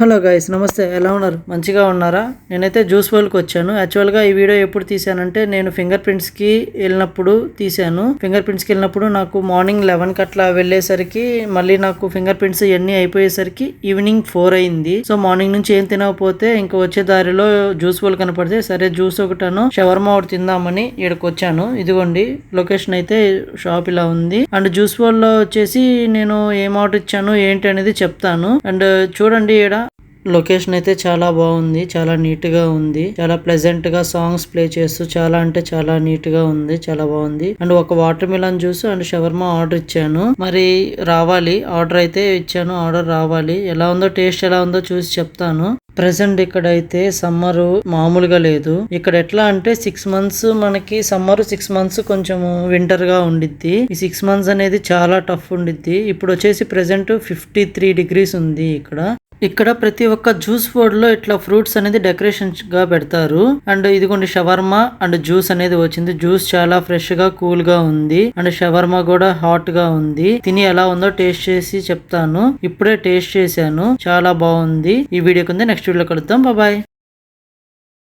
Hello guys, నమస్తే. ఎలా ఉన్నారు? మంచిగా ఉన్నారా? నేనైతే జ్యూస్ వరల్డ్కి వచ్చాను. యాక్చువల్గా ఈ వీడియో ఎప్పుడు తీసానంటే నేను ఫింగర్ ప్రింట్స్కి వెళ్ళినప్పుడు తీసాను. ఫింగర్ ప్రింట్స్కి వెళ్ళినప్పుడు నాకు మార్నింగ్ 11 అట్లా వెళ్ళేసరికి మళ్ళీ నాకు ఫింగర్ ప్రింట్స్ ఇవన్నీ అయిపోయేసరికి ఈవినింగ్ 4 అయింది. సో మార్నింగ్ నుంచి ఏం తినకపోతే ఇంకా వచ్చే దారిలో జ్యూస్ వరల్డ్ కనపడితే సరే జ్యూస్ ఒకటను షవర్మా ఒకటి తిందామని ఇక్కడికి వచ్చాను. ఇదిగోండి లొకేషన్ అయితే షాప్ ఇలా ఉంది. అండ్ జ్యూస్ వరల్డ్ లో వచ్చేసి నేను ఏం ఆర్డర్ ఇచ్చాను ఏంటి అనేది చెప్తాను. అండ్ చూడండి ఇక్కడ లొకేషన్ అయితే చాలా బాగుంది, చాలా నీట్ గా ఉంది, చాలా ప్లెజెంట్ గా సాంగ్స్ ప్లే చేస్తూ చాలా అంటే చాలా నీట్ గా ఉంది, చాలా బాగుంది. అండ్ ఒక water melon juice and shawarma order ఇచ్చాను. మరి రావాలి, ఆర్డర్ అయితే ఇచ్చాను, ఆర్డర్ రావాలి. ఎలా ఉందో టేస్ట్ ఎలా ఉందో చూసి చెప్తాను. ప్రెసెంట్ ఇక్కడైతే సమ్మర్ మామూలుగా లేదు. ఇక్కడ ఎట్లా అంటే 6 months మనకి సమ్మర్, 6 months కొంచెం వింటర్ గా ఉండిద్ది. ఈ 6 months అనేది చాలా టఫ్ ఉండిద్ది. ఇప్పుడు వచ్చేసి ప్రెసెంట్ 53 degrees ఉంది ఇక్కడ ప్రతి ఒక్క జ్యూస్ బోర్డ్ లో ఇట్లా ఫ్రూట్స్ అనేది డెకరేషన్ గా పెడతారు. అండ్ ఇదిగోండి షవర్మా అండ్ జ్యూస్ అనేది వచ్చింది. జ్యూస్ చాలా ఫ్రెష్ గా కూల్ గా ఉంది. అండ్ షవర్మా కూడా హాట్ గా ఉంది. తిని ఎలా ఉందో టేస్ట్ చేసి చెప్తాను. ఇప్పుడే టేస్ట్ చేశాను, చాలా బాగుంది. ఈ వీడియోకి ఉంది, నెక్స్ట్ వీడియో కలుద్దాం. బాయ్.